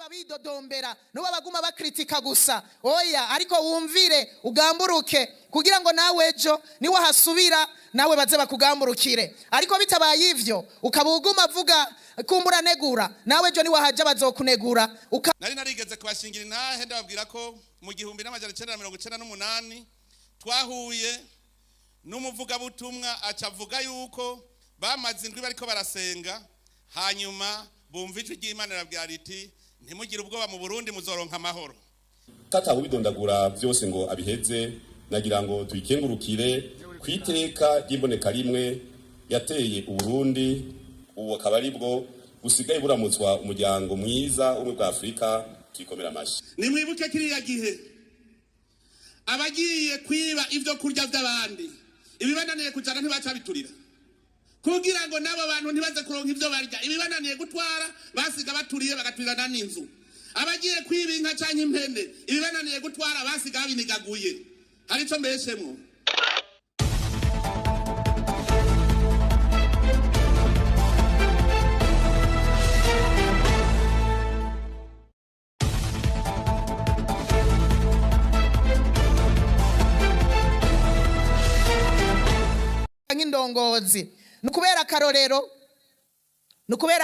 baba bidodombera nuba baguma bakritika gusa. Oya, ariko wumvire ugamburuke kugira ngo nawe ejo niwe hasubira nawe baze bakugamburukire. Ariko bitabaye ivyo ukabuguma vuga kumbura negura nawe ejo niwe haje bazokunegura. Nari narigeze kubashingira intahe ndababwira ko mu 1998 twahuye n'umuvuga butumwa acavuga yuko bamaze indwi bariko barasenga, hanyuma bumva ijwi ry'Imana rabwira riti ntimugire ubwoba, mu Burundi muzoronka amahoro. Tata ubidondagura byose ngo abiheze, nagira ngo tuyikengurukire kwiteka ry'imboneka rimwe yateye Uburundi, ubu akaba aribwo usigaye buramutswa umuryango mwiza umwe bwa Afrika. Tuyikomera amashi. Nimwibuke kiriya gihe abagiye kwiba ivyo kurya by'abandi, ibibananiye kujana ntibacabiturira kugira ngo nabo bantu ntibaze kuronka ivyo barya. Ibibananiye gutwara basiga baturiye bagaturana n'inzu. Abagiye kwiba inka canke impene, ibibananiye gutwara basiga babinigaguye. Hari ico mbeshemwo. Nk'indongozi nukubera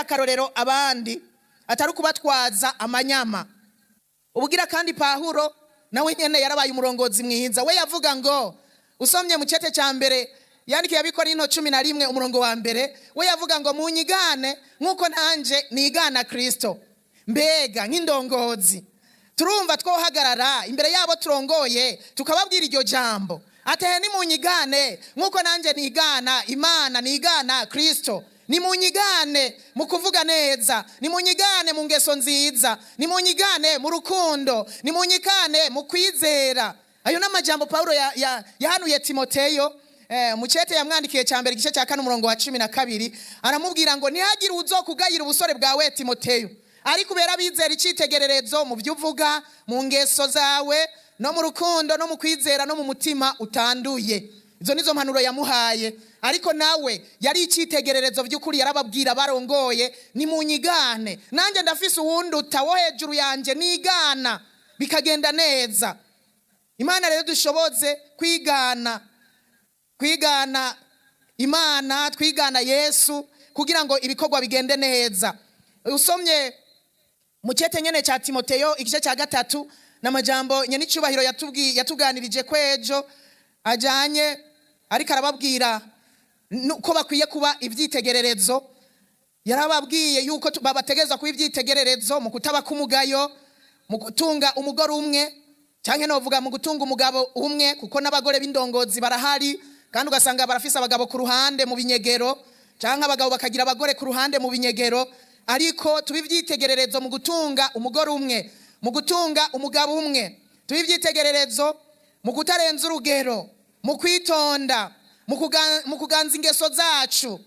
karorero abandi atari kubatwaza amanyama. Ubugira kandi Pawulo nawe nyene yarabaye umurongozi mwiza. We yavuga ngo usomye mu cete ca mbere yandikiye Abikorinto 11 umurongo wa mbere, we yavuga ngo munyigane nkuko nanje nigana Kristo. Mbega nk'indongozi turumva twohagarara imbere yabo turongoye tukababwira iryo jambo atehe ni munyigane nkuko nanje nigana Imana, nigana Kristo. Ni munyigane mu kuvuga neza, ni munyigane mu ngeso nziza, ni munyigane mu rukundo, ni munyigane mu kwizera. Ayo n'amajambo Paulo yahanuye Timoteyo mu cete yamwandikiye ca mbere igice ca 4 umurongo wa 12, aramubwira ngo ntihagire uzokugayira ubusore bwawe Timoteyo, ari kubera bizera icitegererezo mu byuvuga, mu ngeso zawe, no mu rukundo, no mu kwizera, no mu mutima utanduye. Izo nizo mpanuro yamuhaye. Ariko nawe yari icitegererezo by'ukuri, yarababwira barongoye ni munyigane nanje ndafise uwundi utawo hejuru yanje nigana bikagenda neza. Imana rero dushoboze kwigana Imana, twigana Yesu kugira ngo ibikorwa bigende neza. Usomye mu cete nyene ca Timoteyo igice ca 3 n'amajambo nyene icubahiro yatuganirije kwejo ajanye, ariko arababwira ko bakwiye kuba ivyitegererezo. Yarababwiye yuko babategeza kuba ivyitegererezo mu kutaba kumugayo, mu gutunga umugore umwe canke novuga mu gutunga umugabo umwe, kuko n'abagore b'indongozi barahari kandi ugasanga barafise abagabo ku ruhande mu binyegero, canke abagabo bakagira abagore ku ruhande mu binyegero. Ariko tubivyitegererezo mu gutunga umugore umwe, mu gutunga umugabo umwe, tubivyitegererezo mu kutarenza urugero, mu kwitonda, mu kuganza ingeso zacu,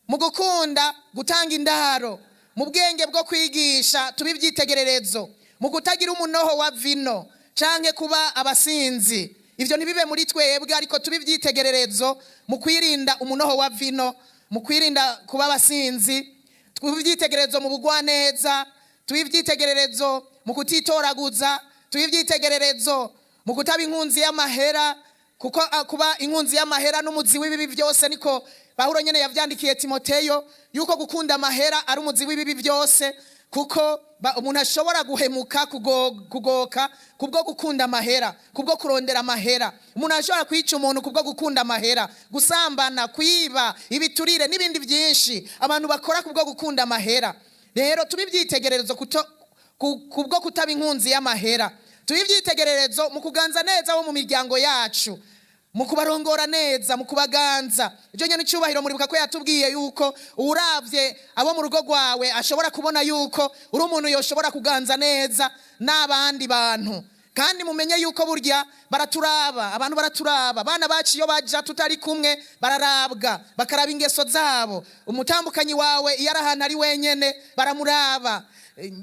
mu gukunda gutanga indaro, mu bwenge bwo kwigisha tubivyitegererezo, mu kutagira umunoho wa vino canke kuba abasinzi. Ivyo ntibibe muri twebwe, ariko tubivyitegererezo mu kwirinda umunoho wa vino, mu kwirinda kuba abasinzi, tubivyitegererezo mu bugwaneza, tubivyitegererezo mu kutitoraguza, tubivyitegererezo mu kutaba inkunzi y'amahera, kuko kuba inkunzi y'amahera n'umuzi w'ibibi byose. Niko Pawulo nyene yavyandikiye Timoteyo yuko gukunda amahera ari umuzi w'ibibi byose, kuko umuntu ashobora guhemuka kugoka kubwo gukunda amahera, kubwo kurondera amahera. Umuntu ashobora kwica umuntu kubwo gukunda amahera, gusambana, kwiba, ibiturire n'ibindi byinshi abantu bakora kubwo gukunda amahera. Rero tubivyitegererezo kubwo kutaba inkunzi y'amahera, tubivyitegererezo mu kuganza neza abo mu miryango yacu, mu kubarongora neza, mu kubaganza. Ivyo nyene icubahiro muribuka ko yatubwiye yuko uravye abo mu rugo rwawe ashobora kubona yuko uri umuntu yoshobora kuganza neza n'abandi bantu. Kandi mumenye yuko burya baraturaba, abantu baraturaba, abana bacu iyo baja tutari kumwe bararabwa, bakaraba ingeso zabo. Umutambukanyi wawe iyo ari ahantu ari wenyene baramuraba,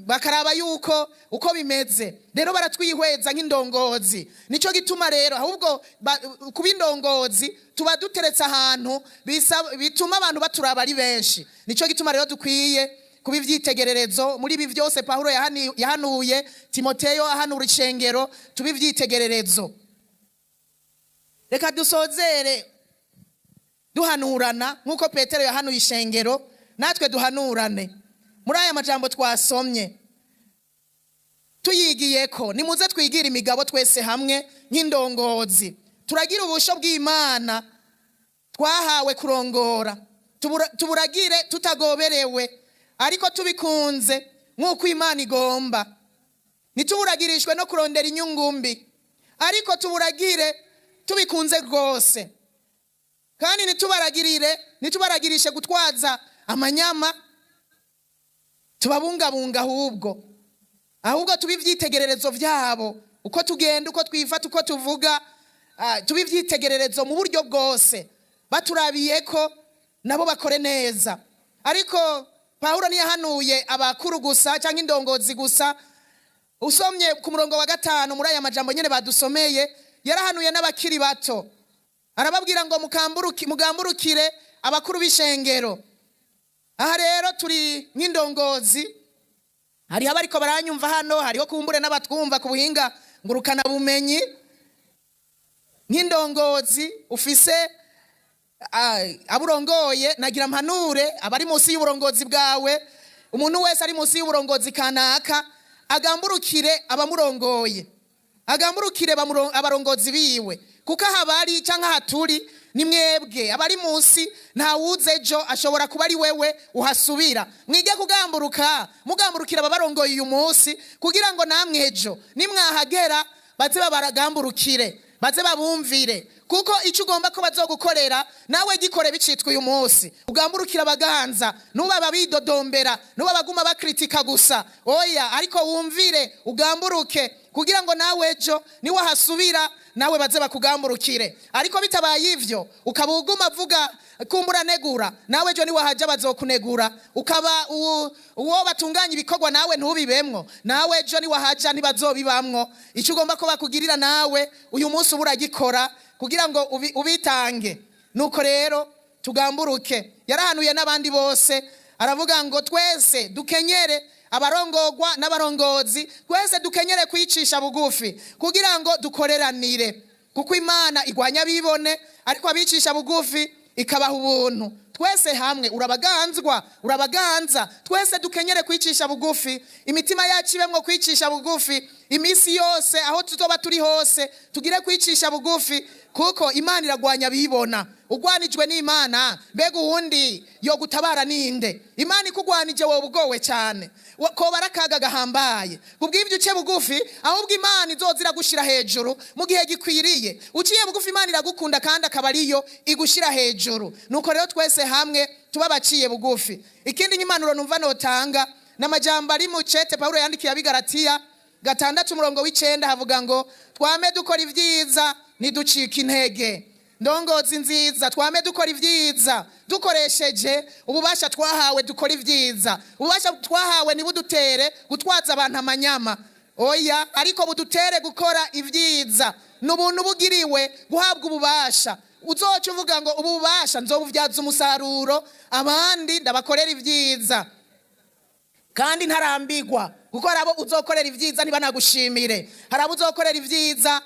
bakaraba yuko uko bimeze. Rero baratwihweza nk'indongozi. Nico gituma rero ahubwo kuba indongozi tuba duteretse ahantu bituma abantu baturaba ari benshi. Nico gituma rero dukwiye kuba ivyitegererezo muri ibi byose Pawulo yahanuye Timoteyo, ahanura ishengero tuba ivyitegererezo. Reka dusozere duhanurana nkuko Petero yahanuye ishengero, natwe duhanurane muri aya majambo twasomye tuyigiyeko. Nimuze twigira imigabo twese hamwe nk'indongozi, turagira ubusho bw'Imana twahawe kurongora, tuburagire tutagoberewe ariko tubikunze nk'uko Imana igomba. Ntituburagirishwe no kurondera inyungu mbi, ariko tuburagire tubikunze rwose. Kandi ntitubaragirishe gutwaza amanyama, tubabungabunga ahubwo tuba ivyitegererezo vyabo, uko tugenda, uko twifata, uko tuvuga, tuba ivyitegererezo mu buryo bwose, baturabiyeko nabo bakore neza. Ariko Pawulo ntiyahanuye abakuru gusa cyangwa indongozi gusa. Usomye ku murongo wa 5 muri aya majambo nyene badusomeye, yarahanuye n'abakiri bato, arababwira ngo mugamburukire abakuru b'ishengero. Aha rero turi nk'indongozi, hariho abariko baranyumva hano, hariho kumbure n'abatwumva ku buhinga ngurukana bumenyi. Nk'indongozi ufise aburongoye, nagira mpanure abari munsi y'uburongozi bwawe, umuntu wese ari munsi y'uburongozi kanaka agamburukire abamurongoye, agamburukire abarongozi biwe, kuko habari canka haturi ni mwebwe abari munsi. Nta wuze ejo ashobora kuba ari wewe uhasubira. Mwige kugamburuka, mugamburukira ababarongoye uyu munsi, kugira ngo namwe ejo nimwahagera baze babaragamburukire, baze babumvire, kuko icyo ugomba ko bazogukorera nawe gikore bicitwa uyu munsi. Ugamburukira abaganza, nuba babidodombera, nuba baguma bakritika gusa, oya, ariko wumvire, ugamburuke, kugira ngo nawe ejo niwe hasubira nawe baze bakugamburukire. Ariko bitabaye ivyo ukaba uguma vuga kumbura negura, nawe ejo niwe haja bazokunegura, ukaba uwo batunganya ibikorwa nawe ntubibemwo, nawe ejo niwe haja ntibazobibamwo. Icyo ugomba ko bakugirira nawe uyu munsi uburagikora kugira ngo ubitange. Nuko rero tugamburuke. Yarahanuye n'abandi bose, aravuga ngo twese dukenyere, abarongorwa n'abarongozi twese dukenyere kwicisha bugufi kugira ngo dukoreranire, kuko Imana igwanya bibone ariko abicisha bugufi ikabaha ubuntu. Twese hamwe urabaganza twese dukenyere kwicisha bugufi, imitima yacu ibemwo kwicisha bugufi imisi yose, aho tuzoba turi hose tugire kwicisha bugufi, kuko Imana iragwanya bibona. Ugwanijwe n'Imana, mbega uwundi yo gutabara ninde? Imana ikugwanije wowe ugowe cyane, ko barakaga gahambaye. Kubw'ivyo uce bugufi, ahubwo Imana izozira gushira hejuru mu gihe gikwiriye. Uciye bugufi Imana iragukunda kandi akaba ariyo igushira hejuru. Nuko rero twese hamwe tuba baciye bugufi. Ikindi nyimanuro numva notanga n'amajambo ari mu cete Pawulo yandikiye abigaratiya 6:9 havuga ngo twame dukora ivyiza niducika intege. Ndongozi nziza, twame dukora ivyiza dukoresheje ububasha twahawe, dukora ivyiza. Ububasha twahawe nibudutere gutwaza abantu amanyama, oya, ariko budutere gukora ivyiza. N'ubuntu bugiriwe guhabwa ububasha, uzoca uvuga ngo ubu bubasha nzobuvyaza umusaruro abandi ndabakorera ivyiza, kandi ntarambigwa, kuko harabo uzokorera ivyiza ntibanagushimire, harabo uzokorera ivyiza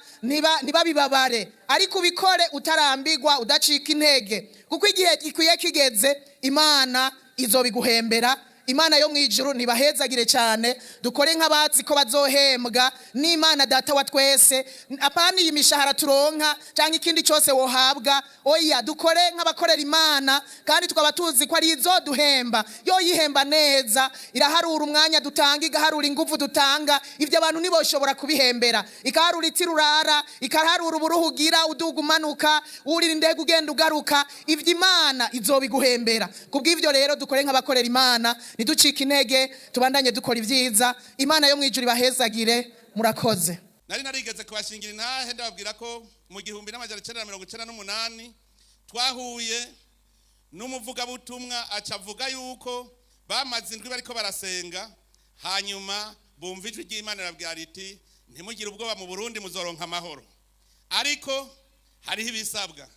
ntibabibabare, ariko ubikore utarambigwa, udacika intege, kuko igihe gikwiye kigeze Imana izobiguhembera. Imana yo mwijuru nibahezagire cyane, dukore nk'abazi ko bazohembwa n'Imana data wa twese. Apana iyi mishahara turonka cyangwa ikindi cyose wohabwa, oya, dukore nk'abakorera Imana, kandi tukaba tuzi ko ari izo duhemba. Yo yihemba neza, iraharura umwanya dutanga, igaharura ingufu dutanga, ivyo abantu nibo shobora kubihembera. Ikaharura itirurara, ikaharura uburuhugira udugumanuka, urira indege ugenda ugaruka, ivyo Imana izobiguhembera. Kubw'ivyo rero dukore nk'abakorera Imana, niducika intege, tubandanye dukora ivyiza. Imana yo mwijuru ibahezagire, murakoze. Nari narigeze kubashingira intahe ndababwira ko mu 1998 twahuye n'umuvuga butumwa acavuga yuko bamaze indwi bariko barasenga, hanyuma bumva ijwi ry'Imana rabwira riti ntimugire ubwoba, mu Burundi muzoronka amahoro, ariko hariho ibisabwa.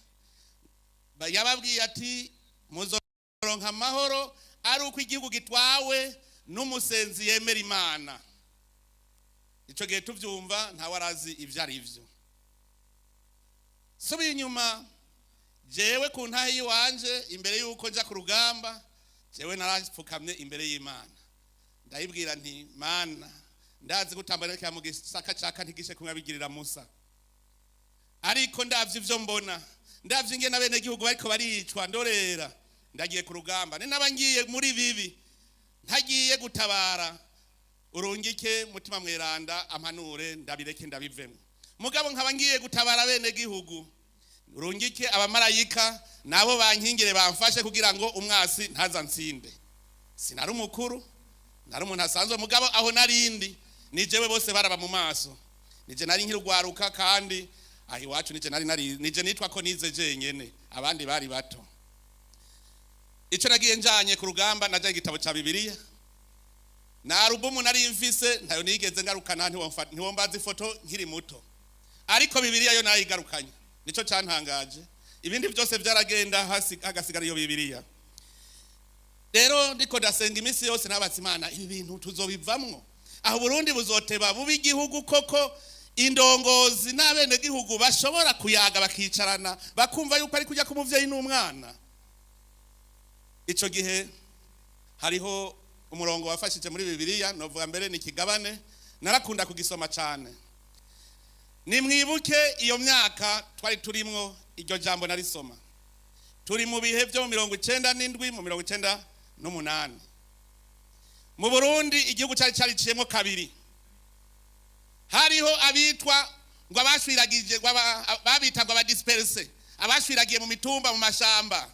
Yababwiye ati muzoronka amahoro ari uko igihugu gitwawe n'umusenzi yemera Imana. Ico gihe tuvyumva ntawe arazi ivyo ari vyo. Subiye inyuma, jewe ku ntahe yiwanje imbere yuko nja ku rugamba, jewe narapfukamye imbere y'Imana. Ndayibwira nti Mana, ndazi gutambarika mu gisaka caka ntigishe kumwabigirira Musa. Ariko ndavye ivyo mbona, ndavye ingene abene gihugu bariko baricwa ndorera, ndagiye ku rugamba. Ni nabangiye muri bibi, ntagiye gutabara. Urungike mutima mweranda ampanure ndabireke ndabivemo. Mugabo nkabangiye gutabara bene gihugu. Urungike abamarayika nabo bankingire bamfashe kugira ngo umwasi ntaza nsinde. Sinari umukuru, nari umuntu asanzwe, mugabo aho narindi nijewe bose baraba mu maso. Nije nari nkirugwaruka kandi ahi wacu nije nitwa ko nize jenyene, abandi bari bato. Ico nagiye njanye ku rugamba naje igitabo ca Bibiliya. Na alubumu nari mfise ntayo nigeze ngarukana ntiwombaza ifoto nkiri muto. Ariko Bibiliya yo nayigarukanye. Nico cantangaje. Ibindi byose byaragenda hasi hagasigara iyo Bibiliya. Rero ndiko ndasenga imisi yose nabatse Imana ibi bintu tuzobivamwo. Aho Burundi buzoteba bubi igihugu koko indongozi n'abene gihugu bashobora kuyaga bakicarana bakumva yuko ari kujya ku muvyeyi n'umwana. Ico gihe hariho umurongo wafashije muri Bibiliya novuga mbere ni kigabane narakunda kugisoma cyane. Nimwibuke iyo myaka twari turimwo iryo jambo narisoma. Turi mu bihe byo 97 mu 98. Mu Burundi igihugu cyari ciyemo kabiri. Hariho abitwa ngo abashwiragije babita ngo abadisperse, abashwiragiye mu mitumba mu mashamba.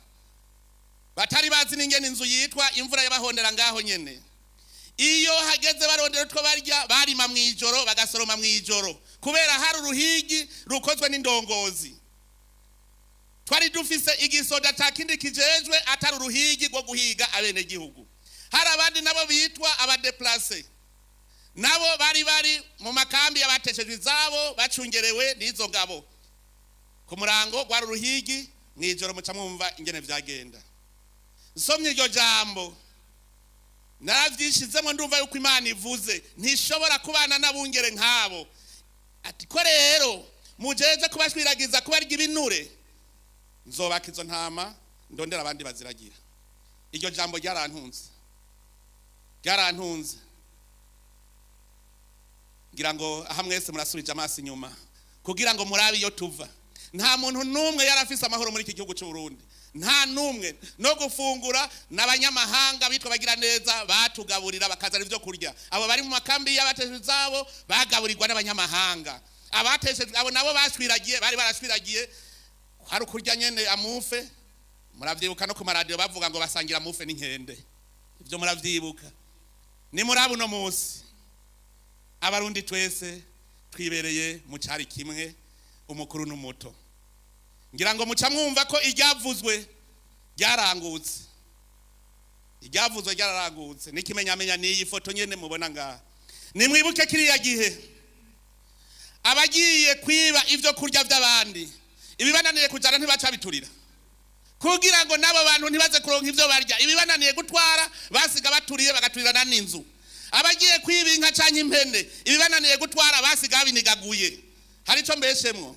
Batari bazi n'ingene inzu yitwa imvura y'abahondera ngaho nyene. Iyo hageze barondera utwo barya barima mwijoro bagasoroma mwijoro kubera hari uruhigi rukozwe n'indongozi. Twari dufise igisoda takindi kijejwe atari uruhigi rwo guhiga abene gihugu. Hari abandi nabo bitwa abadeplace. Nabo bari mu makambi y'abateshejwe izabo bacungerewe n'izo ngabo. Ku murango gwari uruhigi mwijoro muca mwumva ingene vyagenda. Nsomye iryo jambo naravyishizemo ndumva yuko Imana ivuze ntishobora kubana nabungere nkabo. Ati ko rero mujeje kubashwiragiza kubarya ibinure nzobaka izo ntama ndondera abandi baziragira. Iryo jambo ryarantunze ngira ngo aha mwese murasubije amaso inyuma kugira ngo murabe iyo tuva. Nta muntu numwe yarafise amahoro muri iki gihugu cy'u Burundi. Nta numwe no gufungura n'abanyamahanga bitwa bagira neza batugaburira bakazana ivyo kurya. Abo bari mu makambi y'abateshejwe zabo bagaburirwa n'abanyamahanga. Abateshejwe abo nabo bashwiragiye bari barashwiragiye hari kurya nyene amufe. Muravyibuka no ku maradio bavuga ngo basangira amufe n'inkende. Ivyo muravyibuka. Ni murabu no musi abarundi twese twibereye mu cari kimwe umukuru n'umuto. Ngira ngo muca mwumva ko iryavuzwe ryarangutse. Iryavuzwe ryarangutse. Nikimenyamenya ni iyi foto nyene mubona nga. Nimwibuke kiriya gihe abagiye kwiba ivyo kurya by'abandi. Ibibananiye kujana ntibaca biturira. Kugira ngo nabo bantu ntibaze kuronka ivyo barya. Ibibananiye gutwara basiga baturiye bagaturira n'inzu. Abagiye kwiba inka canke impene ibibananiye gutwara basiga binigaguye. Hari ico mbeshemwo.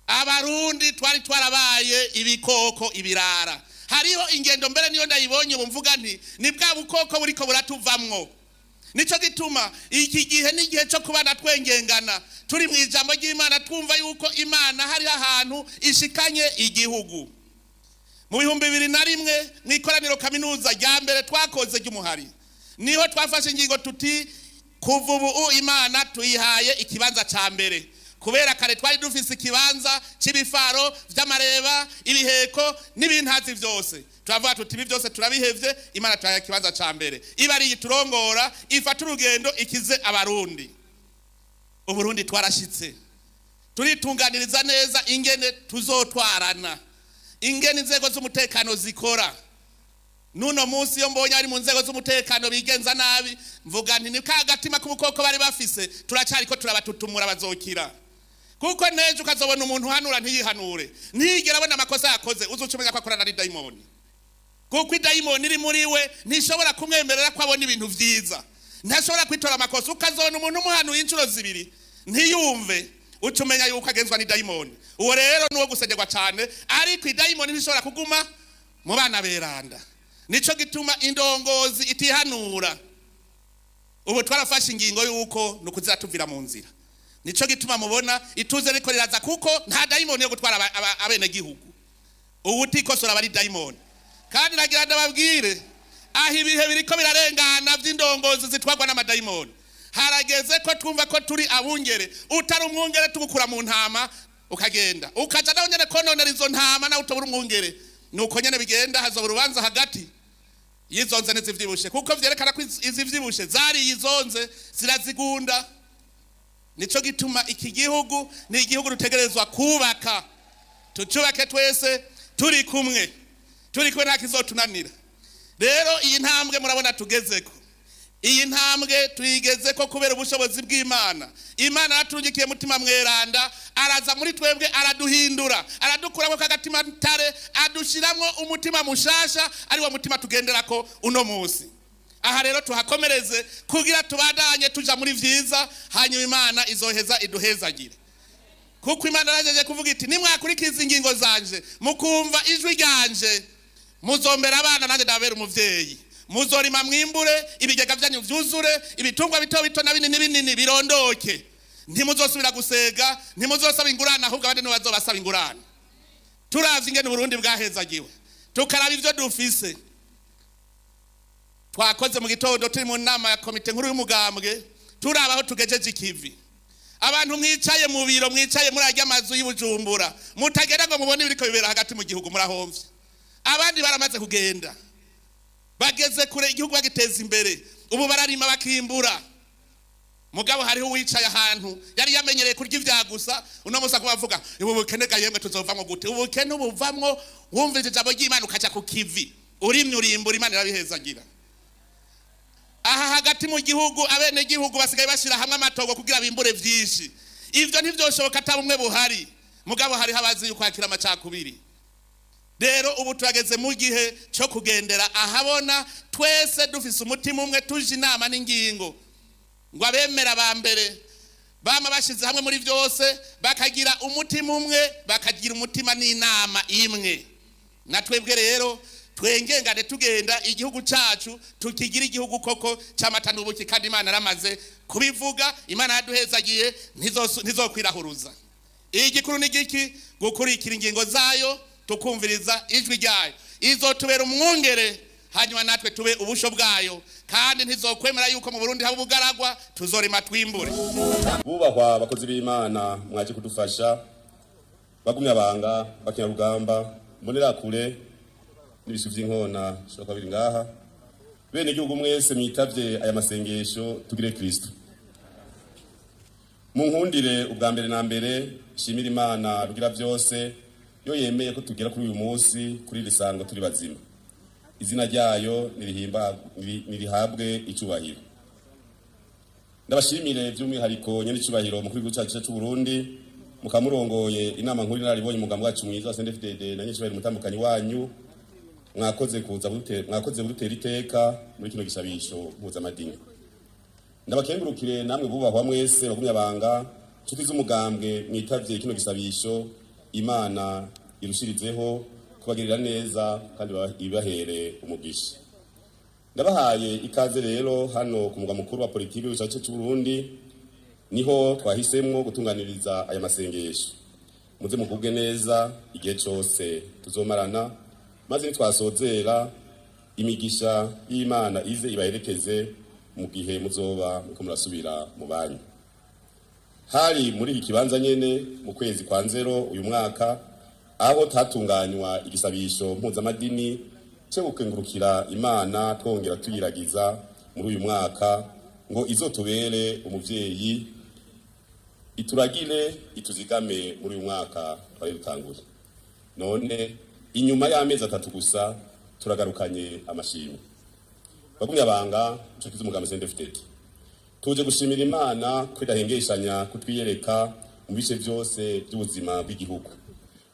Abarundi twari twarabaye ibikoko ibirara. Hariho ingendo mbere niyo ndayibonye bumvuga nti ni bwa bukoko buriko buratuvamwo. Nico gituma iki gihe n'igihe cyo kubana twengengana turi mu ijambo ry'Imana twumva yuko Imana hari ahantu ishikanye igihugu. Mu 2001 mu ikoraniro kaminuza rya mbere twakoze ry'umuhari niho twafashe ingingo tuti kuva ubu Imana tuyihaye ikibanza ca mbere. Kubera kare twari dufise ikibanza c'ibifaro vy'amareba ibiheko n'ibintazi vyose. Turavuga tuti ibi byose turabihevye Imana tuhaye ikibanza ca mbere. Iba ari yiturongora ifata urugendo ikize abarundi. Uburundi twarashitse. Turitunganiriza neza ingene tuzotwarana. Ingene inzego z'umutekano zikora. Nuno munsi yo mbonye ari mu nzego z'umutekano bigenza nabi mvuga nti ni kagatima k'ubukoko bari bafise turacariko turabatutumura bazokira. Kuko neje ukazobona umuntu hanura ntiyihanure. Ntigera abona amakosa yakoze uzucumenya ko akorana ari daimoni. kuko idayimoni iri muri we ntishobora kumwemerera ko abona ibintu vyiza, ntashobora kwitora amakosa. Ukazona umuntu umuhanuye inshuro zibiri ntiyumve, ucumenya yuko agenzwa n'idayimoni. Uwo rero nuwo gusengerwa cyane, ariko idayimoni ntishobora kuguma mu bana beranda. Nico gituma indongozi itihanura. Ubu twarafashe ingingo yuko nukuzira tuvira mu nzira. Nico gituma mubona ituze riko riraza, kuko nta dayimoni yo gutwara abene gihugu. Ubu utikosora bari dayimoni. Kandi nagira ndababwire, aho ibihe biriko birarengana vy'indongozi zitwagwa n'amadayimoni, harageze ko twumva ko turi abungere. Utari umwungere tugukura mu ntama ukagenda ukaja naho nyene kononera izo ntama na utobura umwungere. Nuko nyene bigenda, hazoba urubanza hagati yizonze n'izivyibushe, kuko vyerekana ko izivyibushe zari yizonze zirazigunda. Nico gituma iki gihugu ni igihugu rutegerezwa kubaka, tucubake twese turi kumwe nta kizotunanira. Rero iyi ntambwe murabona tugezeko, iyi ntambwe tuyigezeko kubera ubushobozi bw'Imana. Imana yaturungikiye mutima mweranda, araza muri twebwe araduhindura, aradukuramo kagatima ntare, adushiramwo umutima mushasha, ari wo mutima tugenderako uno munsi. Aha rero tuhakomereze kugira tubandanye tuja muri vyiza, hanyuma Imana izoheza iduhezagire. Kuko Imana yarajeje kuvuga iti nimwakurikiza ingingo zanje mukumva ijwi ryanje, muzombera abana nanje ndabera umuvyeyi, muzorima mwimbure, ibigega vyanyu vyuzure, ibitungwa bito bito na binini binini birondoke. Ntimuzosubira gusega, ntimuzosaba ingurane, ahubwo abandi nibo bazobasaba ingurane. Turavye ingene Burundi bwahezagiwe, tukaraba ivyo dufise. Twakoze mu gitondo turi mu nama ya komite nkuru y'umugambwe, turabaho tugejeje ikivi. Abantu mwicaye mu biro, mwicaye muri ajya amazu y'Ibujumbura, mutagera ngo mubone ibiriko bibera hagati mu gihugu, murahomvye. Abandi baramaze kugenda, bageze kure, igihugu bagiteza imbere. Ubu bararima bakimbura. Mugabo hariho wicaye ahantu yari yamenyereye kurya ivyagusa, uno musa kubavuga ubu bukene gayemwe tuzovamwo gute? Ubu bukene ubuvamwo wumvije ijambo ry'Imana ukaja ku kivi, urimye urimbura, Imana irabihezagira. Aha hagati mu gihugu abene gihugu basigaye bashira hamwe amatogo kugira bimbure vyinshi. Ivyo ntivyoshoboka atabumwe buhari, mugabo hari habazi yuko akira amacakubiri. Rero ubu turageze mu gihe cyo kugendera ahabona, twese dufise umutima umwe, tuje inama n'ingingo, ngo abemera ba mbere bama bashize hamwe muri vyose, bakagira umutima umwe, bakagira umutima n'inama imwe. Na twebwe rero twengengane tugenda igihugu cacu, tukigira igihugu koko cy'amata n'ubuki, kandi Imana aramaze kubivuga. Imana yaduhezagiye, ntizokwirahuruza. Igikuru ni giki? Gukurikira ingingo zayo, tukumviriza ijwi ryayo. Izotubera umwungere, hanyuma natwe tube ubusho bwayo, kandi ntizokwemera yuko mu Burundi haba ubugaragwa, tuzorima twimbure. Bubahwa abakozi b'Imana, mwaje kudufasha, bagumya banga, bakina rugamba, mbonera kure n'ibishu vy'inkona shoka biri ngaha. Bene igihugu mwese mwitavye aya masengesho, tugire Kristo. Munkundire ubwa mbere na mbere shimira Imana rugira vyose, yo yemeye ko tugera kuri uyu munsi kuri risango turi bazima. Izina ryayo nirihabwe icubahiro. Ndabashimire by'umwihariko nyene icubahiro mukuru w'igihugu cyacu cy'u Burundi, mukamurongoye inama nkuru naribonye umugambwe wacu mwiza wa CNDD-FDD na nyicubahiro mutambukanyi wanyu. Mwakoze gudutera iteka muri kino gisabisho mpuzamadini. Ndabakengurukire namwe bubahwa mwese bagumya banga, nshuti z'umugambwe mwitavye kino gisabisho. Imana irushirizeho kubagirira neza kandi ibahere umugisha. Ndabahaye ikaze rero hano ku mugwa mukuru wa politiki w'igihugu cy'u Burundi, niho twahisemwo gutunganiriza aya masengesho. Muze mugubwe neza igihe cyose tuzomarana, maze nitwasozera imigisha y'Imana ize ibaherekeze mu gihe muzoba muko murasubira mu banyu. Hari muri iki kibanza nyene mu kwezi kwa Nzero uyu mwaka, aho tatunganywa igisabisho mpuzamadini cyo gukengurukira Imana, twongera tuyiragiza muri uyu mwaka ngo izotubere umuvyeyi, ituragire ituzigame muri uyu mwaka twari dutanguye. None inyuma y'amezi 3 gusa turagarukanye amashimwe. Bagumya banga, nshuti z'umugambwe CNDD-FDD, tuje gushimira Imana kwidahengeshanya kutwiyereka mu bice byose by'ubuzima bw'igihugu.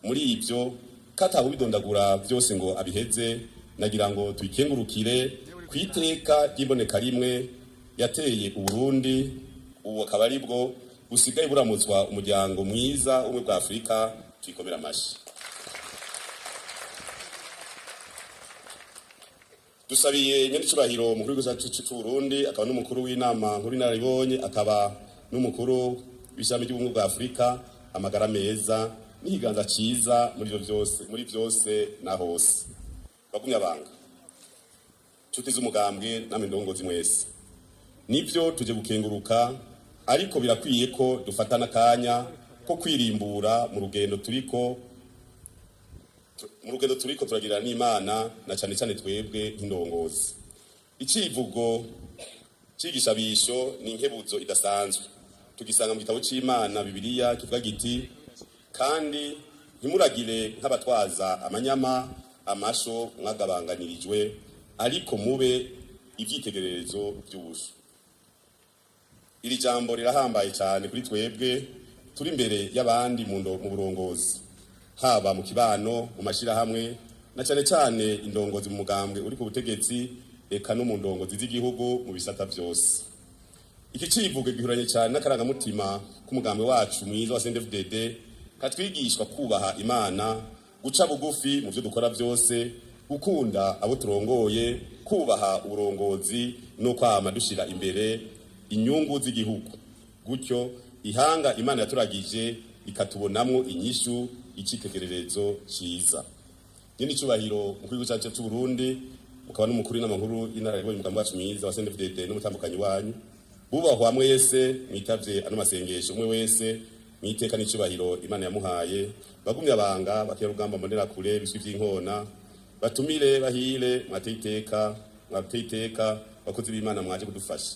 Muri ibyo kataho bidondagura byose ngo abiheze, nagira ngo tuyikengurukire kwiteka ry'imboneka rimwe yateye Uburundi, ubu akaba ari bwo busigaye buramutswa umuryango mwiza umwe bwa Afrika. Tuyikomera amashi. Dusabiye nyenicubahiro mukuru w'igihugu cy'u Burundi, akaba n'umukuru w'inama nkuru y'inararibonye, akaba n'umukuru w'ishami ry'ubumwe bwa Afrika, amagara meza n'ikiganza ciza muri byose na hose. Bagumya banga nshuti z'umugambwe namwe ndongozi mwese, nivyo tuje gukenguruka, ariko birakwiye ko dufatana kanya ko kwirimbura mu rugendo turiko turagira n'Imana, na cyane cyane twebwe nk'indongozi. Icivugo cigishabisho ni inkebuzo idasanzwe, tugisanga mu gitabo c'Imana Bibiliya, kivuga giti kandi ntimuragire nk'abatwaza amanyama amasho mwagabanganirijwe, ariko mube ivyitegererezo by'ubusho. Iri jambo rirahambaye cyane kuri twebwe turi imbere y'abandi mu burongozi, haba mu kibano, mu mashirahamwe, na cyane cyane indongozi mu mugambwe uri ku butegetsi, eka no mu ndongozi z'igihugu mu bisata byose. Iki civugo gihuranye cyane n'akarangamutima k'umugambwe wacu mwiza wa CNDD-FDD, katwigishwa kubaha Imana, guca bugufi mu byo dukora byose, gukunda abo turongoye, kubaha uburongozi no kwama dushira imbere inyungu z'igihugu. Gutyo ihanga Imana yaturagije ikatubonamwo inyishu, icitegererezo ciza. Nyenicubahiro mukuru w'igihugu cy'u Burundi, mukaba n'umukuru w'inama nkuru y'inararibonye umugambwe wacu mwiza wa CNDD-FDD n'umutambukanyi wanyu, bubahwa mwese mwitavye ano masengesho, umwe wese mwiteka n'icubahiro Imana yamuhaye. Bagumya banga bakira rugamba mbonera kure biswi vy'inkona, batumire bahire mwatiteka bakozi b'Imana mwaje kudufasha.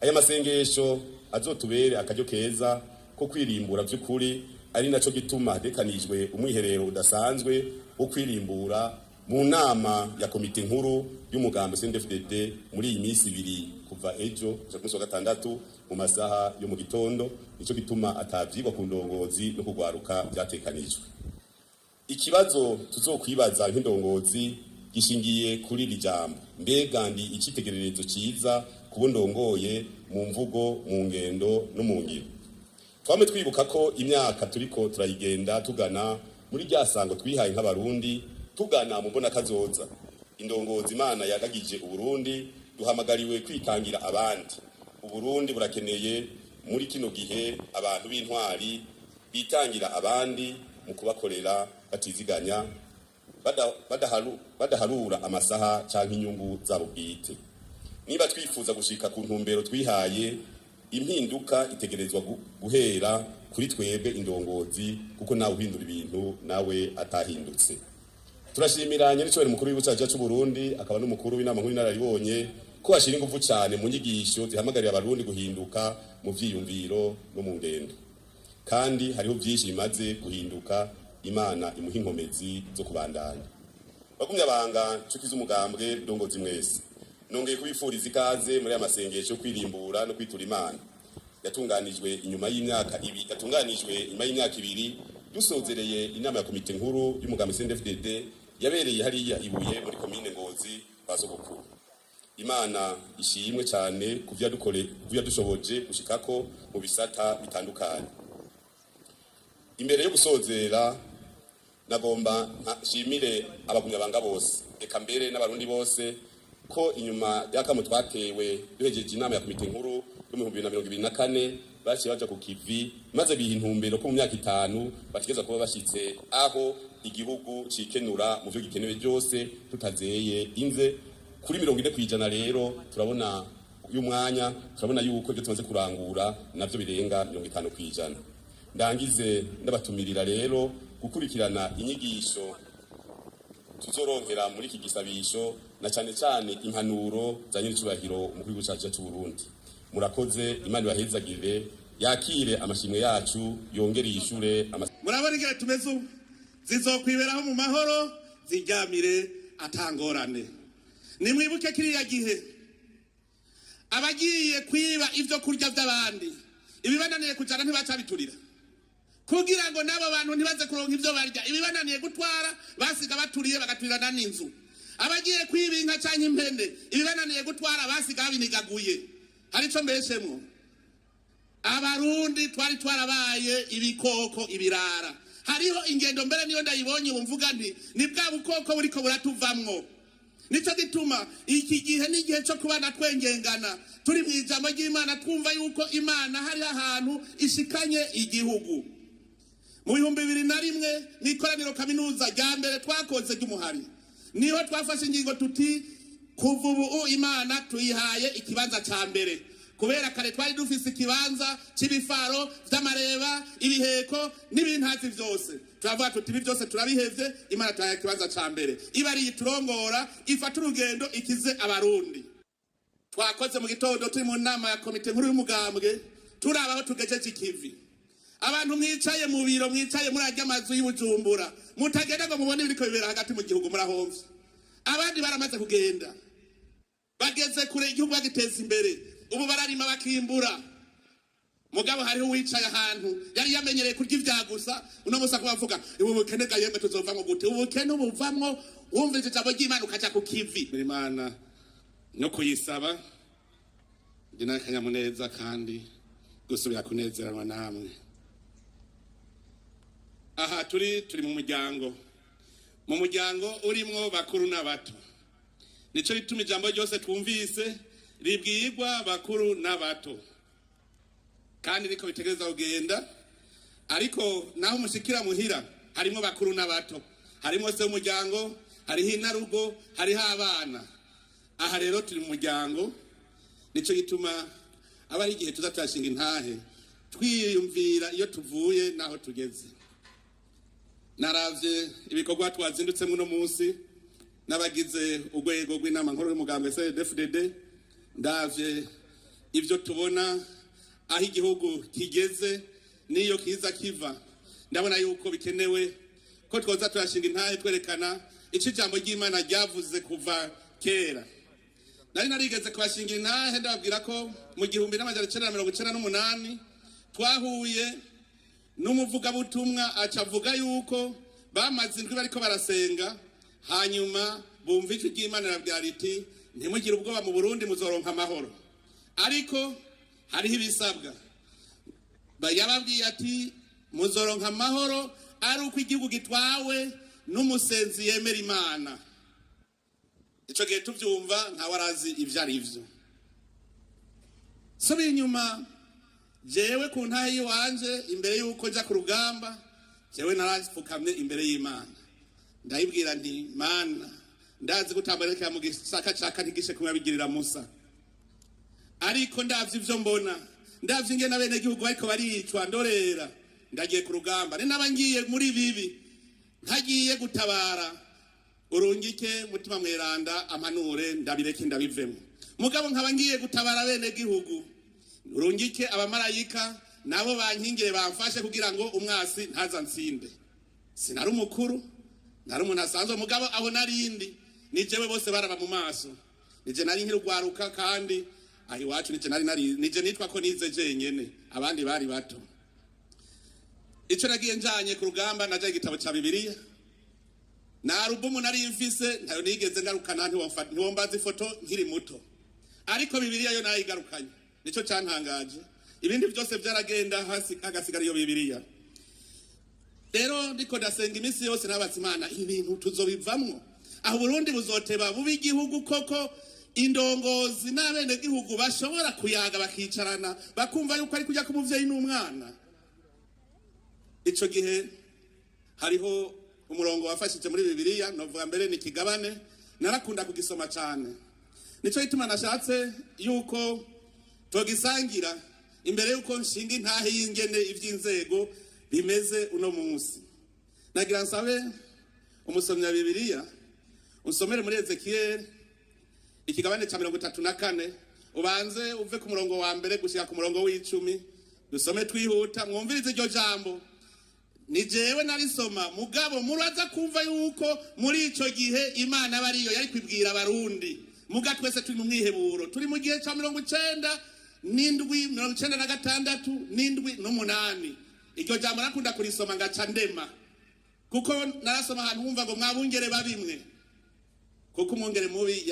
Aya masengesho azotubere akaryo keza ko kwirimbura by'ukuri, ari naco gituma dekanijwe umwiherero udasanzwe wo kwirimbura mu nama ya komite nkuru y'umugambi CNDD-FDD muri iyi minsi ibiri, kuva ejo kuja ku munsi wa gatandatu mu masaha yo mu gitondo. Nico gituma atavyigwa ku ndongozi no kugwaruka byatekanijwe. Ikibazo tuzokwibaza nk'indongozi gishingiye kuri iri jambo: mbega ndi icitegererezo ciza kubo ndongoye mu mvugo, mu ngendo no mu ngiro? Twame twibuka ko imyaka turiko turayigenda tugana muri ryasango twihaye nk'abarundi, tugana mu mbona kazoza. Indongozi Imana yagagije Uburundi, duhamagariwe kwitangira abandi. Uburundi burakeneye muri kino gihe abantu b'intwari bitangira abandi mu kubakorera batiziganya, badaharura amasaha canke inyungu zabo bwite. Niba twifuza gushika ku ntumbero twihaye, impinduka itegerezwa guhera kuri twebwe indongozi, kuko nawe uhindura ibintu nawe atahindutse. Turashimira nyenicubahiro mukuru w'igihugu cyacu cy'u Burundi, akaba n'umukuru w'inama nkuru y'inararibonye, ko ashira ingufu cyane mu nyigisho zihamagarira abarundi guhinduka mu vyiyumviro no mu ngendo. Kandi hariho byinshi bimaze guhinduka, Imana imuha inkomezi zo kubandanya. Bagumya banga nshuti z'umugambwe ndongozi mwese, nongeye kubifuriza ikaze muri amasengesho kwirimbura no kwitura Imana yatunganijwe inyuma y'imyaka ibiri, dusozereye inama ya komite nkuru y'umugambi CNDD-FDD yabereye hariya Ibuye muri komine Ngozi kwa Sogokuru. Imana ishimwe cyane kuvya dushoboje gushikako mu bisata bitandukanye. Imbere yo gusozera, nagomba nshimire abagumyabanga bose, eka mbere n'abarundi bose, ko inyuma y'akamu twatewe duhejeje inama ya komite nkuru yo mu 2024 baciye baja ku kivi, maze biha intumbero ko mu myaka 5 batigeza kuba bashitse aho igihugu cikenura mu byo gikenewe byose tutazeye inze kuri 40%. Rero turabona uyu mwanya, turabona yuko ibyo tumaze kurangura navyo birenga 50%. Ndangize ndabatumirira rero gukurikirana inyigisho tuzoronkera muri iki gisabisho, na cyane cyane impanuro za nyenicubahiro umukuru w'igihugu cyacu cy'u Burundi. Murakoze, Imana ibahezagirire, yakire amashimwe yacu, yongere yishure. Murabona igihe tumeze ubu, zizokwiberaho mu mahoro, ziryamire atangorane. Nimwibuke kiriya gihe abagiye kwiba ivyo kurya by'abandi, ibibananiye kujana ntibacabiturira, kugira ngo nabo bantu ntibaze kuronka ivyo barya. Ibibananiye gutwara basiga baturiye bagaturirana n'inzu. abagiye kwibinka canke impene ibibananiye gutwara basiga babinigaguye hari ico mbeshemwo abarundi twari twarabaye ibikoko ibirara hariho ingendo mbere niyo ndayibonye bumvuga nti ni bwa bukoko buriko buratuvamwo nico gituma iki gihe n'igihe cyo kubana twengengana turi mu ijambo ry'Imana twumva yuko Imana hari ahantu ishikanye igihugu mu 2001 n'ikoraniro kaminuza rya mbere twakoze ry'umuhari niho twafashe ingingo tuti kuva ubu Imana tuyihaye ikibanza ca mbere kubera kare twari dufise ikibanza c'ibifaro vy'amareba ibiheko n'ibintazi vyose turavuga tuti byose turabihevye Imana tuhaye ikibanza ca mbere ibari yiturongora ifata urugendo ikize abarundi twakoze mu gitondo turi mu nama ya komite nkuru y'umugambwe turabaho tugejeje ikivi abantu mwicaye mu biro mwicaye muri ajya amazu y'Ubujumbura mutagenda ngo mubone ibiriko bibera hagati mu gihugu murahomvye abandi baramaze kugenda bageze kure igihugu bagiteza imbere ubu bararima bakimbura mugabo hariho wicaye ahantu yari yamenyereye kurya ivyagusa uno musa kubavuga ubu bukene gayembe tuzovamwo gute ubu bukene ubuvamwo wumvise ijambo ry'Imana ukaja ku kivi Imana no kuyisaba ndina kanyamuneza kandi gusubira kunezeranwa namwe aha turi mu muryango urimwo bakuru n'abato nico bituma ijambo ryose twumvise ribwirwa bakuru n'abato kandi niko bitegereza kugenda ariko naho mushikira muhira harimo bakuru n'abato harimo se umuryango hariho inarugo hariho abana aha rero turi mu muryango nico gituma aba ari igihe tuzatashinga intahe twiyumvira iyo tuvuye naho tugeze naravye ibikorwa twazindutsemo no munsi n'abagize urwego rw'inama nkuru y'umugambwe CNDD-FDD ndavye ivyo tubona aho igihugu kigeze niyo kiza kiva ndabona yuko bikenewe ko twoza turashinga intahe twerekana ico ijambo ry'Imana ryavuze kuva kera nari narigeze kubashingira intahe ndababwira ko mu 1998 twahuye n'umuvuga butumwa acavuga yuko bamaze indwi bariko barasenga hanyuma bumva ijwi ry'Imana rabwira riti ntimugire ubwoba mu Burundi muzoronka amahoro ariko hariho ibisabwa yababwiye ati muzoronka amahoro ari uko igihugu gitwawe n'umusenzi yemera Imana ico gihe tuvyumva ntawe arazi ivyo ari vyo sobi inyuma jewe ku ntahe yiwanje imbere yuko nja ku rugamba jewe narapfukamye imbere y'Imana ndayibwira nti Mana ndazi gutambareka mu gisaka caka ntigishe kumwabigirira Musa ariko ndavye ivyo mbona ndavye ingene abene gihugu bariko baricwa ndorera ndagiye ku rugamba ni nabangiye muri bibi ntagiye gutabara urungike mutima mweranda amanure ndabireke ndabivemo mugabo nkabangiye gutabara bene gihugu urungike abamarayika nabo bankingire bamfashe kugira ngo umwasi ntazansinde sinari umukuru nari umuntu asanzwe mugabo aho narindi nijewe bose baraba mu maso nije nari nkirugwaruka kandi ahi wacu nije nitwa ko nize jenyene abandi bari bato ico nagiye njanye ku rugamba naje igitabo ca Bibiliya na alubumu nari mfise ntayo nigeze ngarukana ntiwombaza ifoto nkiri muto ariko Bibiliya yo nayigarukanye nico cantangaje ibindi byose byaragenda hasi hagasigara iyo Bibiliya rero ndiko ndasenga iminsi yose nabatse Imana ibintu tuzobivamwo aho Burundi buzoteba bubi igihugu koko indongozi n'abene gihugu bashobora kuyaga bakicarana bakumva yuko ari kujya ku muvyeyi n'umwana ico gihe hariho umurongo wafashije muri Bibiliya novuga mbere ni kigabane narakunda kugisoma cyane nico gituma nashatse yuko togisangira imbere yuko nshinga intahe y'ingene ivy'inzego bimeze uno munsi nagira nsabe umusomyi wa Bibiliya usomere muri Ezekiel ikigabane ca 34 ubanze uve ku murongo wa mbere gushika ku murongo w'10 dusome twihuta mwumvirize iryo jambo ni jewe narisoma mugabo muraza kumva yuko muri ico gihe Imana bariyo yari kwibwira abarundi muga twese turi mu mwiheburo turi mu gihe ca 90 n'indwi 96 n'indwi n'umunani iryo jambo nakunda kurisoma ngaca ndema kuko narasoma ahantu wumva ngo mwabungere babimwe kuko umwungere mubi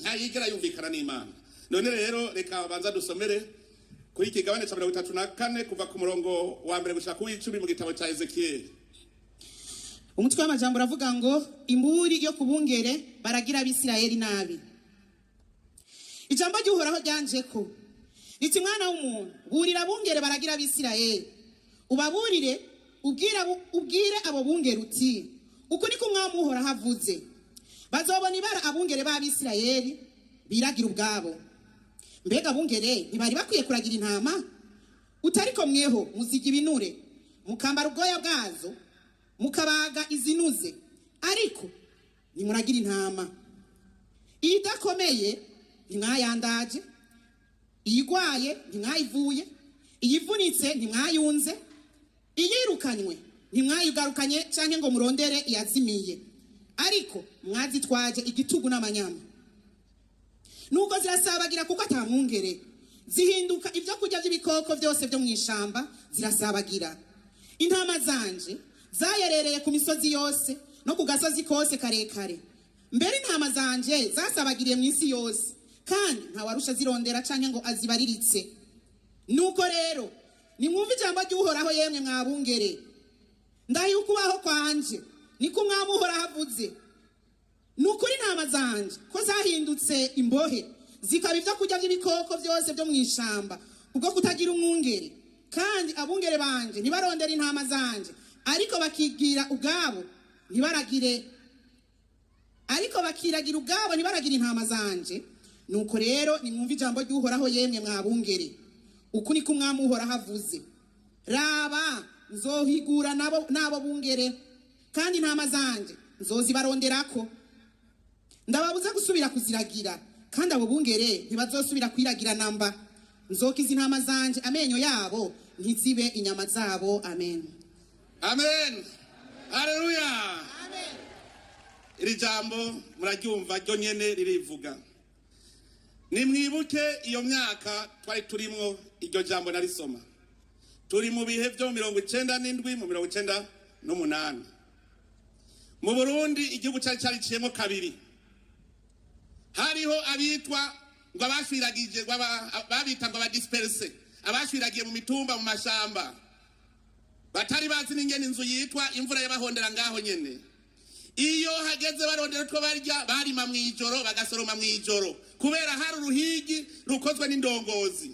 ntayigera yumvikana n'Imana. None rero reka banza dusomere kuri ikigabane ca 34 kuva ku murongo wa mbere gushika ku 10 mu gitabo ca Ezekiel. Umutwe w'amajambo uravuga ngo imburi yo kubungere baragira Abisirayeli nabi. Ijambo ry'Uhoraho ryanje ko riti mwana w'umuntu burira bungere baragira Abisirayeli ubaburire ubwire abo bungere uti uko niko umwami Uhoraho avuze bazobona ibara abungere b'Abisirayeli biragira ubwabo. Mbega bungere ntibari bakwiye kuragira intama utariko mweho muziga ibinure mukambara ubwoya bwazo mukabaga izinuze ariko nimuragira intama idakomeye ntimwayandaje iyigwaye ntimwayivuye iyivunitse ntimwayunze iyirukanywe ntimwayigarukanye canke ngo murondere iyazimiye ariko mwazitwaje igitugu n'amanyama. Nuko zirasabagira kuko atamwungere zihinduka ibyo kurya by'ibikoko byose byo mwishamba zirasabagira. Intama zanje zayerereye ku misozi yose no ku gasozi kose karekare. Mbere intama zanje zasabagiriye mu isi yose kandi nta warusha zirondera canke ngo azibariritse. Nuko rero nimwumve ijambo ry'Uhoraho yemwe mwabungere ndahi ukubaho kwanje niko umwami Uhoraho avuze. Nukuri intama zanje ko zahindutse imbohe zikaba ibyo kurya by'ibikoko byose byo mwishamba ubwo kutagira umwungere kandi abungere banje ntibarondera intama zanje ariko bakiragira ubwabo ntibaragira intama zanje. Nuko rero nimwumve ijambo ry'Uhoraho yemwe mwabungere uku niko umwami Uhoraho avuze. Raba nzohigura nabo bungere kandi intama zanje nzozibaronderako ndababuza gusubira kuziragira kandi abo bungere ntibazosubira kwiragira namba. Nzokiza intama zanje amenyo yabo ntizibe inyama zabo. Amen. Amen. Haleluya. Amen. Iri jambo muraryumva ryo nyene ririvuga. Nimwibuke iyo myaka twari turimwo iryo jambo narisoma. Turi mu bihe byo 97 mu 98. Mu Burundi igihugu cyari ciyemo kabiri. Hariho abitwa ngo abashwiragije babita ngo abadisperse abashwiragiye mu mitumba mu mashamba batari bazi n'ingene inzu yitwa imvura y'abahondera ngaho nyene. Iyo hageze barondera two barya barima mwijoro bagasoroma mwijoro kubera hari uruhigi rukozwe n'indongozi.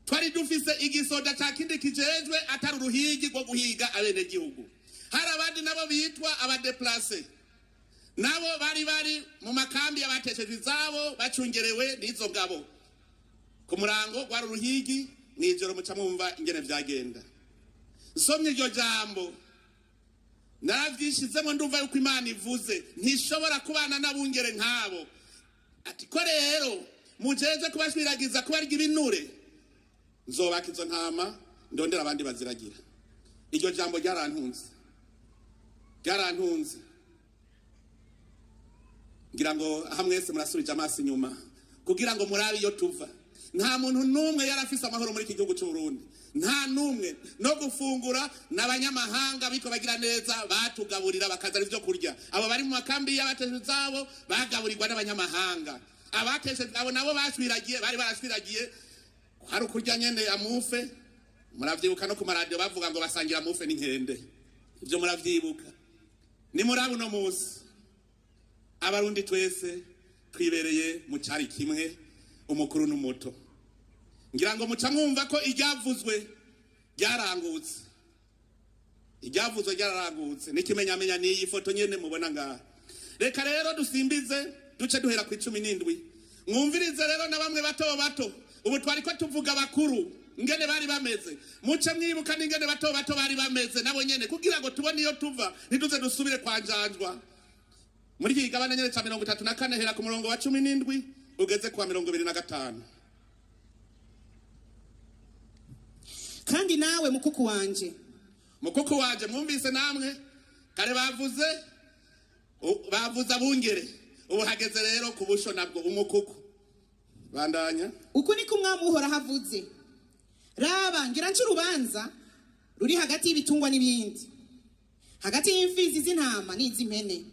Twari dufise igisoda ca kindi kijejwe atari uruhigi rwo guhiga abene gihugu. Hari abandi nabo bitwa abadeplace nabo bari mu makambi y'abatesheje izabo bacungerewe n'izo ngabo. Ku murango gwari uruhigi mwijoro muca mwumva ingene vyagenda. Nsomye iryo jambo naravyishizemo ndumva yuko Imana ivuze ntishobora kubana n'abungere nkabo. Ati ko rero mujeje kubashwiragiza kubarya ibinure nzobaka izo ntama ndondera abandi baziragira. Iryo jambo ryarantunze ngira ngo hamwese murasubije amaso inyuma kugira ngo murabe iyo tuva. Nta muntu numwe yarafise amahoro muri iki gihugu cy'u Burundi. Nta numwe no gufungura n'abanyamahanga biko bagira neza batugaburira bakazana ivyo kurya. Abo bari mu makambi y'abateshe zabo bagaburirwa n'abanyamahanga. Abateshe abo nabo bashwiragiye bari barashwiragiye hari kurya nyene amufe. Muravyibuka no ku maradio bavuga ngo basangira amufe n'inkende. Ivyo muravyibuka. Ni murabu no musi abarundi twese twibereye mu cyari kimwe umukuru n'umuto. Ngira ngo muca mwumva ko iryavuzwe ryarangutse. N'ikimenyamenya ni iyi foto nyene mubona ngaha. Reka rero dusimbize duce duhera ku 17. Mwumvirize rero na bamwe bato ubu twari ko tuvuga bakuru ngene bari bameze. Muce mwibuka n'ingene bato bari bameze nabo nyene kugira ngo tubone iyo tuva ntiduze dusubire kwanjanjwa. Muri iki gabane nyene ca 34 hera ku murongo wa 17 ugeze kwa 25. Kandi nawe mukuku wanje mwumvise namwe kare bavuze abungere ubu hageze rero kubusho nabwo umukuku bandanya. Uku niko umwami Uhoraho avuze. Raba ngira ncurubanza ruri hagati y'ibitungwa n'ibindi hagati y'imfizi z'intama n'iz'impene.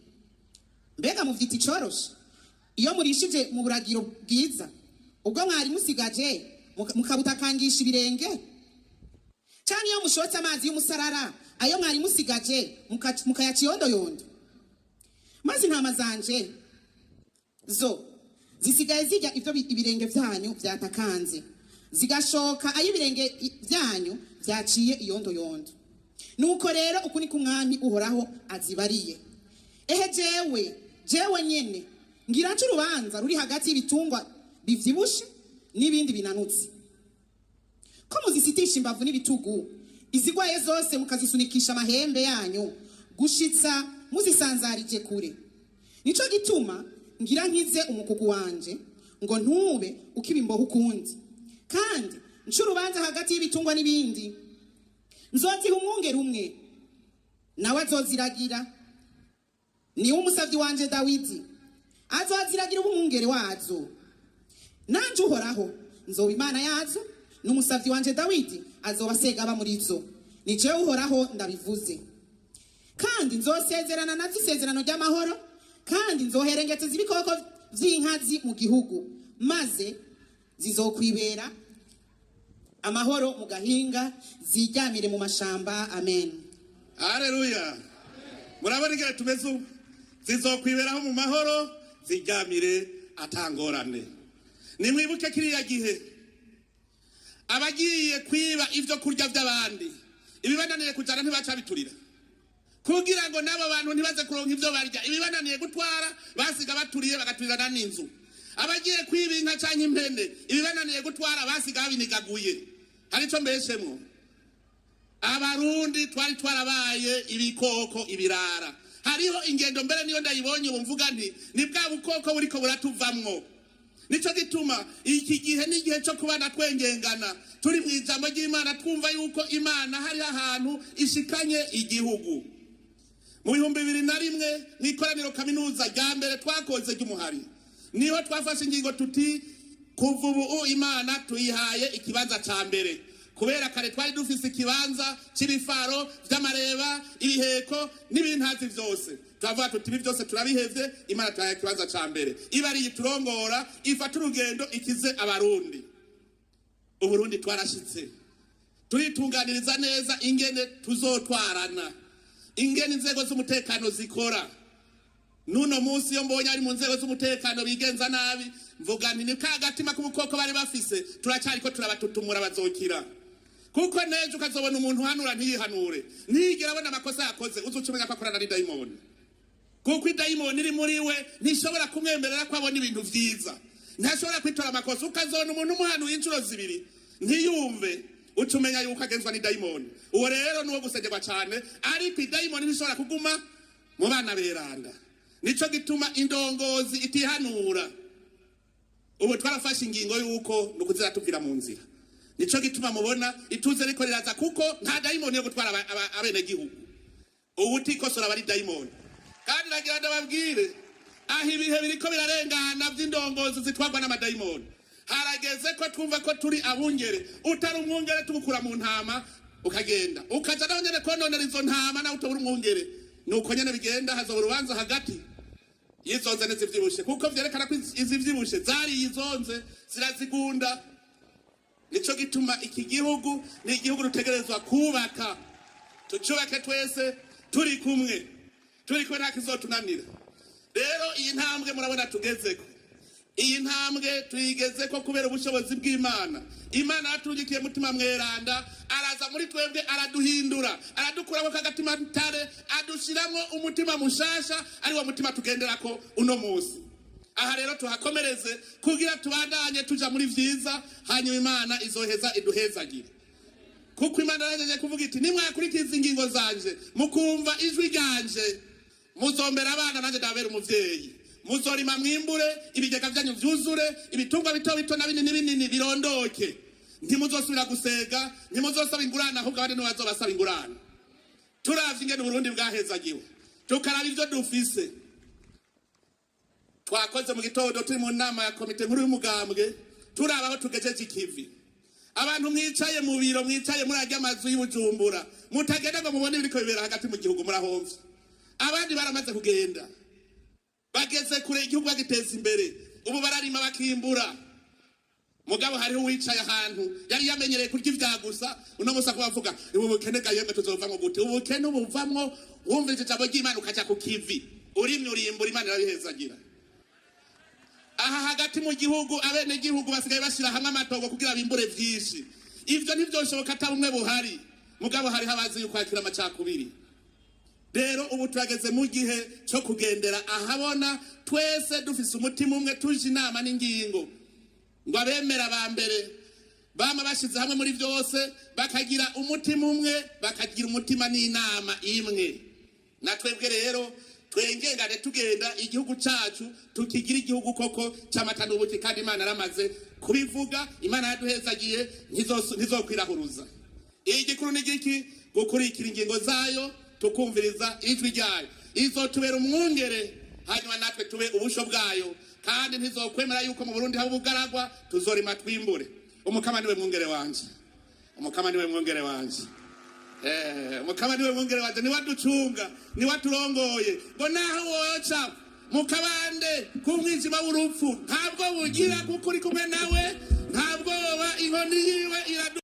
mbega muvyita icoroshe iyo murishije mu buragiro bwiza ubwo mwari musigaje mukabutakangisha ibirenge cyane iyo mushotse amazi y'umusarara ayo mwari musigaje mukayaciyondo maze intama zanje zo zisigaye zijya ivyo ibirenge vyanyu vyatakanze zigashoka ayo ibirenge vyanyu vyaciye iyondo nuko rero uku niko umwami uhoraho azibariye ehe jewe nyene ngira nca urubanza ruri hagati y'ibitungwa bivyibushe n'ibindi binanutse ko muzisitisha imbavu n'ibitugu izigwaye zose mukazisunikisha amahembe yanyu gushitsa muzisanzarije kure nico gituma ngira nkize umukuku wanje ngo ntube ukibimboha ukundi kandi nca urubanza hagati y'ibitungwa n'ibindi nzoziha umwungere umwe nawe azoziragira niwe umusavyi wanje Dawidi azoziragira umwungere wazo nanje uhoraho nzoba imana yazo n'umusavyi wanje Dawidi azobasega aba muri zo ni jewe uhoraho ndabivuze kandi nzosezerana nazo isezerano ry'amahoro kandi nzoherengeteza ibikoko vy'inkazi mu gihugu maze zizokwibera amahoro mu gahinga ziryamire mu mashamba amen. Haleluya. Murabona igihe tumeze ubu zizokwiberaho mu mahoro ziryamire atangorane. Nimwibuke kiriya gihe abagiye kwiba ivyo kurya vy'abandi ibibananiye kujana ntibaca biturira kugira ngo nabo bantu ntibaze kuronka ivyo barya ibibananiye gutwara basiga baturiye bagaturirana n'inzu abagiye kwiba inka canke impene ibibananiye gutwara basiga babinigaguye harico mbeshemwo abarundi twari twarabaye ibikoko ibirara hariho ingendo mbere niyo ndayibonye ubu mvuga nti ni bwa bukoko buriko buratuvamwo nico gituma iki gihe n'igihe cyo kubana twengengana turi mu ijambo ry'Imana twumva yuko Imana hari ahantu ishikanye igihugu mu 2001 mw'ikoraniro kaminuza rya mbere twakoze ry'umuhari niho twafashe ingingo tuti kuva ubu Imana tuyihaye ikibanza ca mbere kubera kare twari dufise ikibanza c'ibifaro vy'amareba ibiheko n'ibintazi vyose turavuga tuti ibi byose turabihevye Imana tuhaye ikibanza ca mbere ibari yiturongora ifata urugendo ikize abarundi uburundi twarashitse turitunganiriza neza ingene tuzotwarana ingene inzego z'umutekano zikora nuno munsi yo mbonye ari mu nzego z'umutekano bigenza nabi mvuga nti ni kagatima k'ubukoko bari bafise turacyariko turabatutumura bazokira kuko nejo ukazobona umuntu hanura ntiyihanure ntigera abona amakosa yakoze uzucumenya ko akorana n'idayimoni kuko idayimoni iri muri we ntishobora kumwemerera ko abona ibintu vyiza ntashobora kwitora amakosa ukazona umuntu umuhanuye inshuro zibiri ntiyumve ucumenya yuko agenzwa n'idayimoni uwo rero nuwo gusegerwa cane ariko idayimoni ntishobora kuguma mu bana beranda nico gituma indongozi itihanura ubu twarafashe ingingo yuko nukuzira tuvira mu nzira nico gituma mubona ituze riko riraza kuko nta dayimoni yo gutwara abene gihugu ubu tikosora bari dayimoni kandi nagira ndababwire aho ibihe biriko birarengana vy'indongozi zitwarwa n'amadayimoni harageze ko twumva ko turi abungere utari umwungere tugukura mu ntama ukagenda ukaja naho nyene kononera izo ntama nawe utobura umwungere nuko nyene bigenda hazoba urubanza hagati yizonze n'izivyibushe kuko vyerekana ko izivyibushe zari yizonze zirazigunda nico gituma iki gihugu ni igihugu rutegerezwa kubaka tucubake twese turi kumwe nta kizotunanira rero iyi ntambwe murabona tugezeko iyi ntambwe tuyigezeko kubera ubushobozi bw'Imana Imana yatugikiye mutima mweranda araza muri twebwe araduhindura aradukuramo kagatima ntare adushiramo umutima mushasha ari wo mutima tugenderako uno munsi aha rero tuhakomereze kugira tubandanye tuja muri vyiza hanyuma Imana izoheza iduhezagire kuko Imana yaraje kuvuga iti nimwakurikiza ingingo zanje mukumva ijwi ryanje muzombera abana nanje ndabera umuvyeyi muzorima mwimbure ibigega vyanyu vyuzure ibitungwa bito bito na binini binini birondoke ntimuzosubira gusega ntimuzosaba ingurane ahubwo abandi nibo bazobasaba ingurane turavye ingene Burundi bwahezagiwe tukaraba ivyo dufise twakoze mu gitondo turi mu nama ya komite nkuru y'umugambwe turaba aho tugejeje ikivi abantu mwicaye mu biro mwicaye muri ajya amazu y'Ubujumbura mutagenda ngo mubone ibiriko bibera hagati mu gihugu murahomvye abandi baramaze kugenda bageze kure igihugu bagiteza imbere, ubu bararima bakimbura. Mugabo hariho wicaye ahantu yari yamenyereye kurya ivyagusa, uno musa kubavuga ubu bukene gayemwe tuzovamwo gute? Ubukene ubuvamwo wumvise ijambo ry'Imana ukaja ku kivi, urimye urimbura, Imana irabihezagira. Aha hagati mu gihugu abene gihugu basigaye bashira hamwe amatongo kugira bimbure vyinshi. Ivyo ntivyoshoboka atabumwe buhari, mugabo hari habazi yukwakira amacakubiri. Rero ubu turageze mu gihe cyo kugendera ahabona, twese dufise umutima umwe, tuje inama n'ingingo, ngo abemera ba mbere bama bashize hamwe muri byose bakagira umutima umwe, bakagira umutima n'inama imwe. Natwebwe rero twengengane tugenda igihugu cacu tukigira igihugu koko cy'amata n'ubuki, kandi Imana aramaze kubivuga, Imana yaduhezagiye ntizokwirahuruza. Igikuru n'igiki gukurikira ingingo zayo, tukumviriza ijwi ryayo, izotubera umwungere, hanyuma natwe tube ubusho bwayo, kandi ntizokwemera yuko mu Burundi haba ubugaragwa, tuzorima twimbure. Umukama niwe mwungere wanje, umukama niwe mwungere wanje, umukama niwe mwungere wanje, ni waducunga, ni waturongoye, ngo naho woca mu kabande k'umwijima w'urupfu ntabwo bugira, kuko uri kumwe nawe, ntabwo inkoni yiwe iradu